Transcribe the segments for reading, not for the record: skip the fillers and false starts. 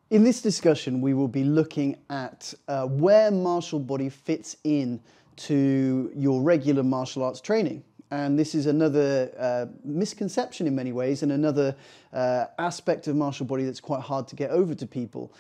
In this discussion, we will be looking at where MartialBody fits in to your regular martial arts training. And this is another misconception in many ways, and another aspect of MartialBody that's quite hard to get over to people.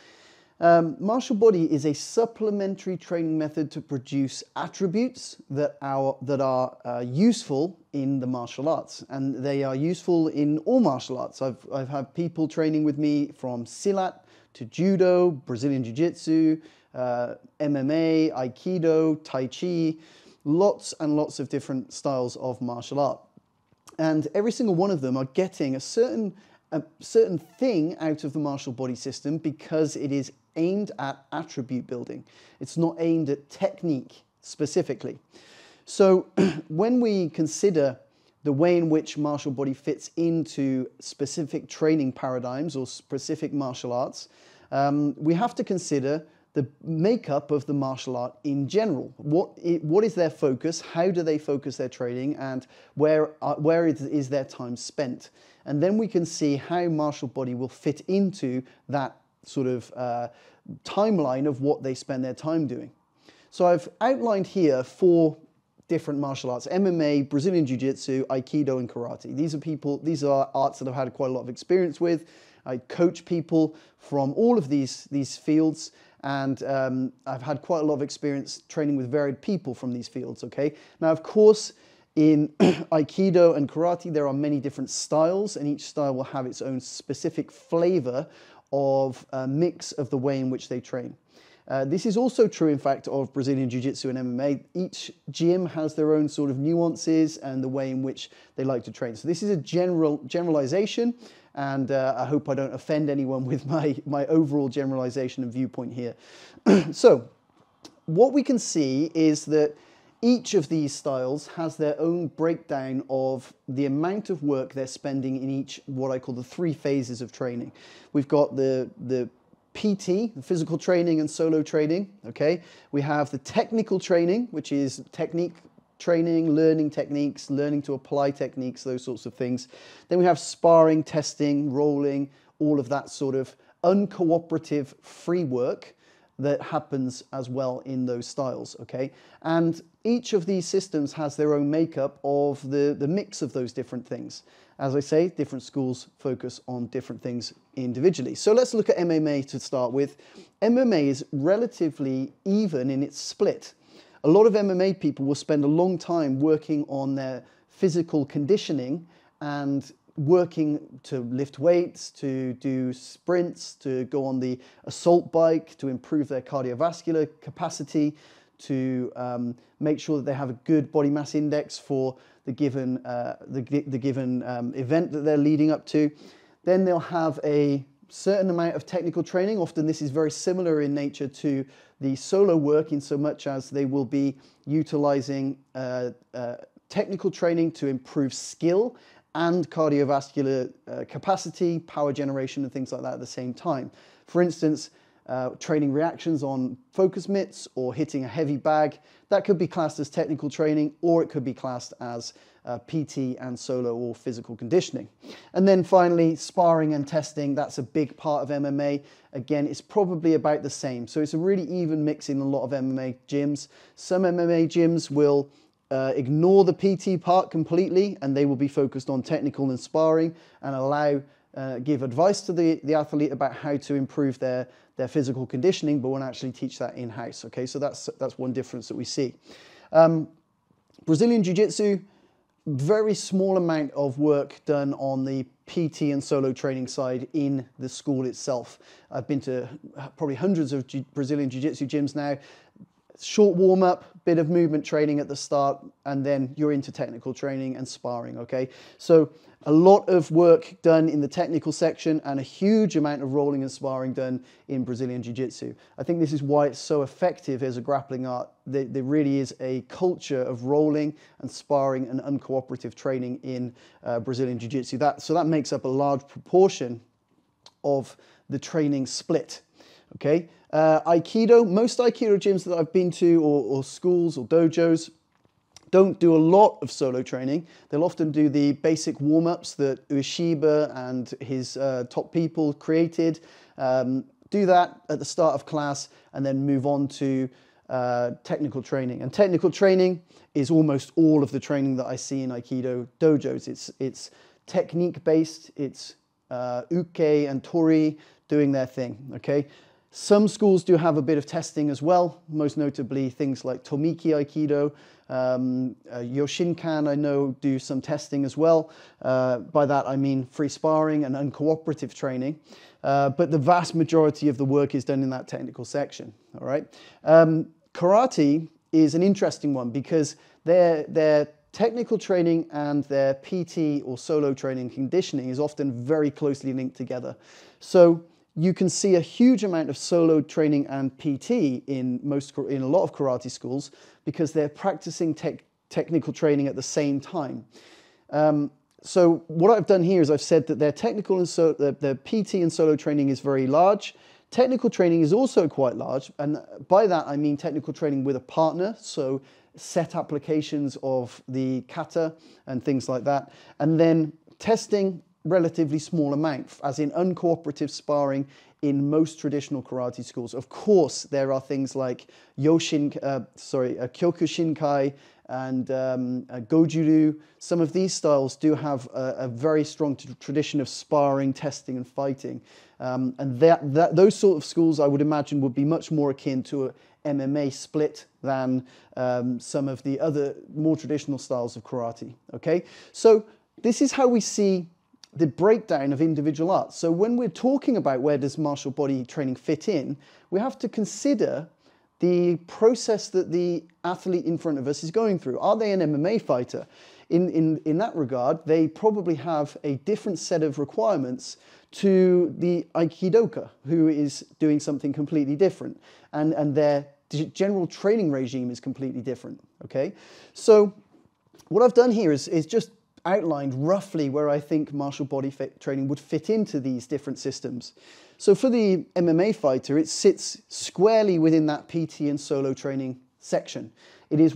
MartialBody is a supplementary training method to produce attributes that are useful in the martial arts, and they are useful in all martial arts. I've had people training with me from Silat to Judo, Brazilian Jiu Jitsu, MMA, Aikido, Tai Chi, lots and lots of different styles of martial art. And every single one of them are getting a certain thing out of the MartialBody system because it is aimed at attribute building. It's not aimed at technique specifically. So when we consider the way in which MartialBody fits into specific training paradigms or specific martial arts, we have to consider the makeup of the martial art in general. What is their focus? How do they focus their training? And where is their time spent? And then we can see how MartialBody will fit into that sort of timeline of what they spend their time doing. So I've outlined here 4 different martial arts: MMA, Brazilian Jiu Jitsu, Aikido, and Karate. These are arts that I've had quite a lot of experience with. I coach people from all of these fields, and I've had quite a lot of experience training with varied people from these fields, okay? Now, of course, in Aikido and Karate, there are many different styles, and each style will have its own specific flavor of a mix of the way in which they train. This is also true, in fact, of Brazilian Jiu Jitsu and MMA. Each gym has their own sort of nuances and the way in which they like to train. So this is a generalization, and I hope I don't offend anyone with my overall generalization and viewpoint here. So what we can see is that each of these styles has their own breakdown of the amount of work they're spending in each, what I call the 3 phases of training. We've got the PT, the physical training and solo training, okay? We have the technical training, which is technique training, learning techniques, learning to apply techniques, those sorts of things. Then we have sparring, testing, rolling, all of that sort of uncooperative free work that happens as well in those styles, okay? And each of these systems has their own makeup of the mix of those different things. As I say, different schools focus on different things individually. So let's look at MMA to start with. MMA is relatively even in its split. A lot of MMA people will spend a long time working on their physical conditioning and working to lift weights, to do sprints, to go on the assault bike, to improve their cardiovascular capacity, to make sure that they have a good body mass index for the given event that they're leading up to. Then they'll have a certain amount of technical training. Often this is very similar in nature to the solo work, in so much as they will be utilizing technical training to improve skill and cardiovascular capacity, power generation, and things like that at the same time. For instance, training reactions on focus mitts or hitting a heavy bag, that could be classed as technical training, or it could be classed as PT and solo or physical conditioning. And then finally, sparring and testing, that's a big part of MMA. Again, it's probably about the same. So it's a really even mix in a lot of MMA gyms. Some MMA gyms will ignore the PT part completely, and they will be focused on technical and sparring and give advice to the athlete about how to improve their physical conditioning, but won't actually teach that in-house, okay? So that's one difference that we see. Brazilian Jiu Jitsu, very small amount of work done on the PT and solo training side in the school itself. I've been to probably hundreds of Brazilian Jiu Jitsu gyms now. Short warm-up, bit of movement training at the start, and then you're into technical training and sparring, okay? So a lot of work done in the technical section and a huge amount of rolling and sparring done in Brazilian Jiu-Jitsu. I think this is why it's so effective as a grappling art. There really is a culture of rolling and sparring and uncooperative training in Brazilian Jiu-Jitsu. So that makes up a large proportion of the training split, okay? Aikido, most Aikido gyms that I've been to, or schools or dojos, don't do a lot of solo training. They'll often do the basic warm-ups that Ueshiba and his top people created. do that at the start of class and then move on to technical training. And technical training is almost all of the training that I see in Aikido dojos. It's technique based, it's uke and tori doing their thing, okay? Some schools do have a bit of testing as well, most notably things like Tomiki Aikido. Yoshinkan, I know, do some testing as well. By that I mean free sparring and uncooperative training. But the vast majority of the work is done in that technical section, all right? Karate is an interesting one because their technical training and their PT or solo training conditioning is often very closely linked together. So you can see a huge amount of solo training and PT in a lot of karate schools because they're practicing technical training at the same time. So what I've done here is I've said that their technical and their PT and solo training is very large. Technical training is also quite large, and by that I mean technical training with a partner, so set applications of the kata and things like that, and then testing relatively small amount, as in uncooperative sparring in most traditional karate schools. Of course, there are things like Kyokushinkai and Gojuru. Some of these styles do have a very strong tradition of sparring, testing, and fighting. And those sort of schools, I would imagine, would be much more akin to a MMA split than some of the other more traditional styles of karate. Okay, so this is how we see the breakdown of individual arts. So when we're talking about where does martial body training fit in, we have to consider the process that the athlete in front of us is going through. Are they an MMA fighter? In that regard, they probably have a different set of requirements to the Aikidoka, who is doing something completely different. And their general training regime is completely different, okay? So what I've done here is just outlined roughly where I think martial body training would fit into these different systems. So for the MMA fighter, it sits squarely within that PT and solo training section. It is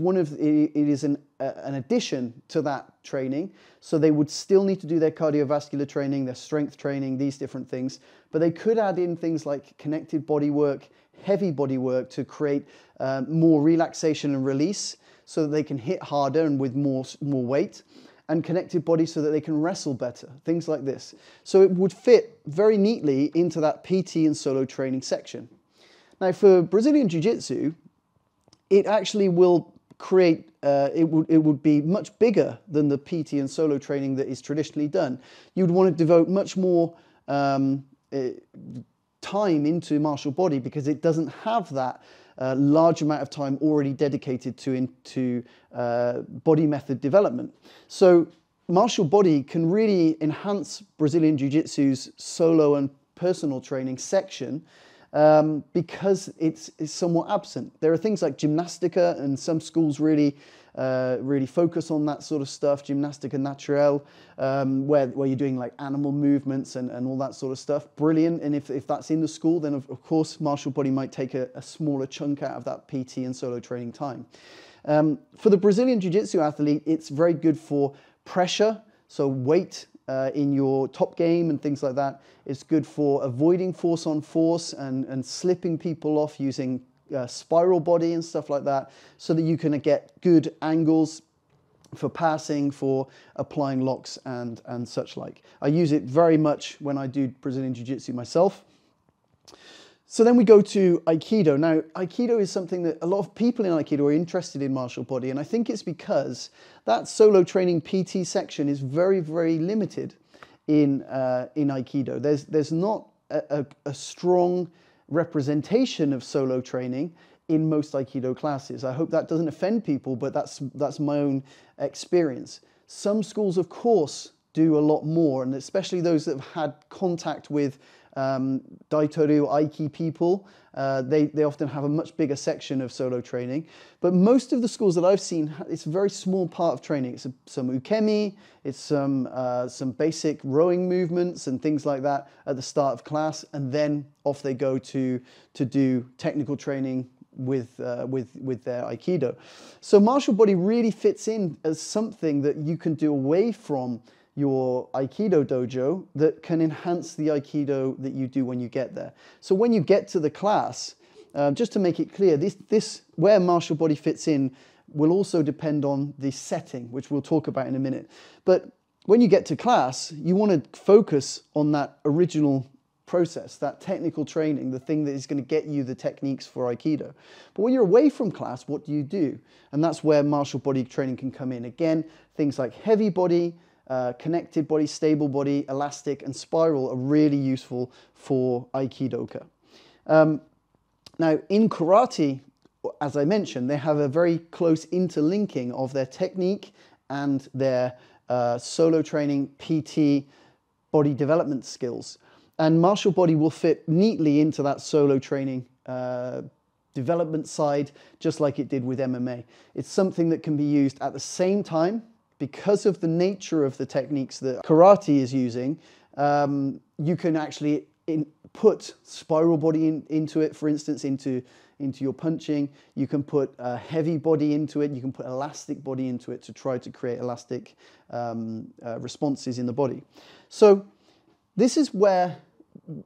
an addition to that training, so they would still need to do their cardiovascular training, their strength training, these different things, but they could add in things like connected body work, heavy body work to create more relaxation and release so that they can hit harder and with more weight, and connected body so that they can wrestle better, things like this. So it would fit very neatly into that PT and solo training section. Now for Brazilian Jiu Jitsu, it actually will create, it would be much bigger than the PT and solo training that is traditionally done. You'd want to devote much more time into martial body because it doesn't have that large amount of time already dedicated to body method development. So martial body can really enhance Brazilian Jiu Jitsu's solo and personal training section because it's somewhat absent. There are things like gymnastica, and some schools really focus on that sort of stuff, gymnastica naturelle, where you're doing like animal movements and all that sort of stuff. Brilliant. And if that's in the school, then of course martial body might take a smaller chunk out of that PT and solo training time. For the Brazilian Jiu-Jitsu athlete, it's very good for pressure, so weight in your top game and things like that. It's good for avoiding force on force and slipping people off using spiral body and stuff like that, so that you can get good angles for passing, for applying locks and such like. I use it very much when I do Brazilian Jiu-Jitsu myself. So then we go to Aikido. Now, Aikido is something that a lot of people in Aikido are interested in martial body, and I think it's because that solo training PT section is very, very limited in Aikido. There's not a strong representation of solo training in most Aikido classes. I hope that doesn't offend people, but that's my own experience. Some schools, of course, do a lot more, and especially those that have had contact with Daitoru Aiki people, they often have a much bigger section of solo training. But most of the schools that I've seen, it's a very small part of training. It's some ukemi, it's some basic rowing movements and things like that at the start of class, and then off they go to do technical training with their Aikido. So martial body really fits in as something that you can do away from your Aikido dojo that can enhance the Aikido that you do when you get there. So when you get to the class, just to make it clear, this where MartialBody fits in will also depend on the setting, which we'll talk about in a minute. But when you get to class, you want to focus on that original process, that technical training, the thing that is going to get you the techniques for Aikido. But when you're away from class, what do you do? And that's where MartialBody training can come in. Again, things like HeavyBody, ConnectedBody, StableBody, Elastic, and Spiral are really useful for Aikidoka. Now, in karate, as I mentioned, they have a very close interlinking of their technique and their solo training, PT, body development skills. And MartialBody will fit neatly into that solo training development side, just like it did with MMA. It's something that can be used at the same time because of the nature of the techniques that karate is using. You can actually put spiral body into it, for instance, into your punching. You can put heavy body into it. You can put elastic body into it to try to create elastic responses in the body. So this is where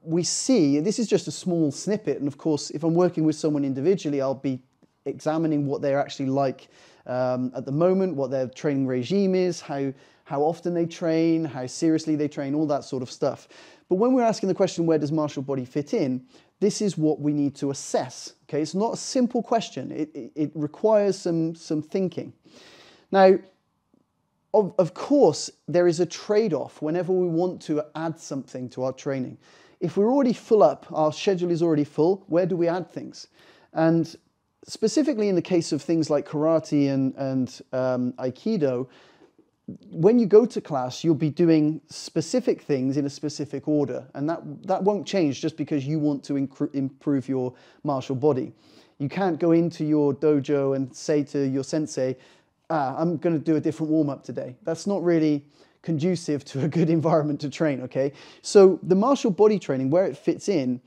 we see, this is just a small snippet, and of course, if I'm working with someone individually, I'll be examining what they're actually like at the moment, what their training regime is, how often they train, how seriously they train, all that sort of stuff. But when we're asking the question, where does MartialBody fit in, this is what we need to assess. Okay, it's not a simple question. It requires some thinking. Now, of course, there is a trade-off whenever we want to add something to our training. If we're already full up, our schedule is already full, where do we add things? And specifically in the case of things like karate and Aikido, when you go to class, you'll be doing specific things in a specific order, and that won't change just because you want to improve your martial body. You can't go into your dojo and say to your sensei, I'm going to do a different warm-up today. That's not really conducive to a good environment to train, okay? So the MartialBody training, where it fits in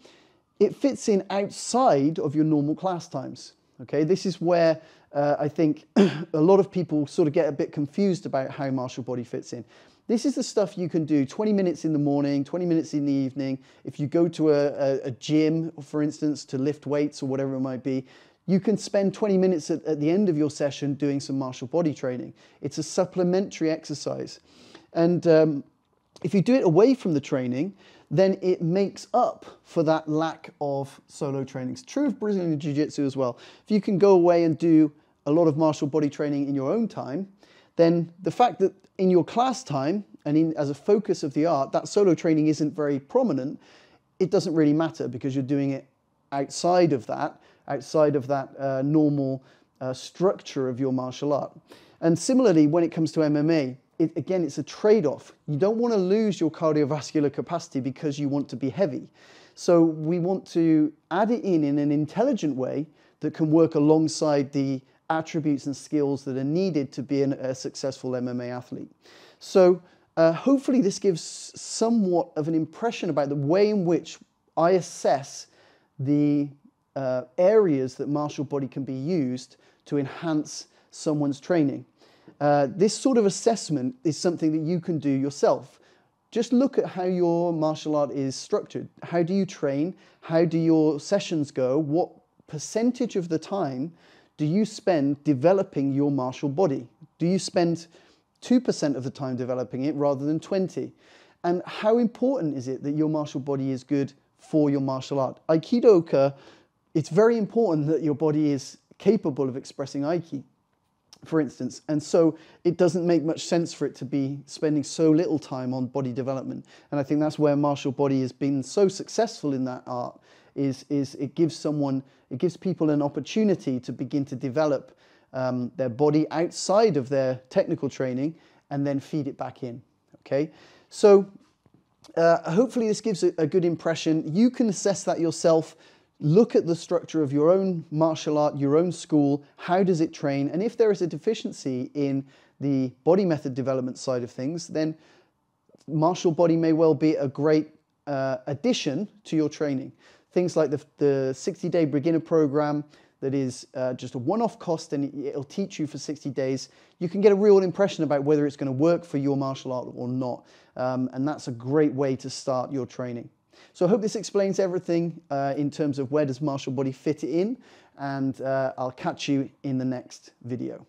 outside of your normal class times, okay? This is where I think a lot of people sort of get a bit confused about how MartialBody fits in. This is the stuff you can do 20 minutes in the morning, 20 minutes in the evening. If you go to a gym, for instance, to lift weights or whatever it might be, you can spend 20 minutes at the end of your session doing some MartialBody training. It's a supplementary exercise. And if you do it away from the training, then it makes up for that lack of solo training. It's true of Brazilian Jiu Jitsu as well. If you can go away and do a lot of MartialBody training in your own time, then the fact that in your class time and as a focus of the art, that solo training isn't very prominent, it doesn't really matter because you're doing it outside of that normal structure of your martial art. And similarly, when it comes to MMA, again, it's a trade-off. You don't want to lose your cardiovascular capacity because you want to be heavy. So we want to add it in an intelligent way that can work alongside the attributes and skills that are needed to be a successful MMA athlete. So hopefully this gives somewhat of an impression about the way in which I assess the areas that MartialBody can be used to enhance someone's training. This sort of assessment is something that you can do yourself. Just look at how your martial art is structured. How do you train? How do your sessions go? What percentage of the time do you spend developing your martial body? Do you spend 2% of the time developing it rather than 20%? And how important is it that your martial body is good for your martial art? Aikidoka, it's very important that your body is capable of expressing Aiki, for instance. And so it doesn't make much sense for it to be spending so little time on body development. And I think that's where MartialBody has been so successful in that art, is it gives people an opportunity to begin to develop their body outside of their technical training and then feed it back in, okay? So hopefully this gives a good impression. You can assess that yourself. Look at the structure of your own martial art, your own school. How does it train? And if there is a deficiency in the body method development side of things, then MartialBody may well be a great addition to your training. Things like the 60-day beginner program, that is just a one-off cost, and it'll teach you for 60 days. You can get a real impression about whether it's going to work for your martial art or not. And that's a great way to start your training. So I hope this explains everything in terms of where does MartialBody fit in, and I'll catch you in the next video.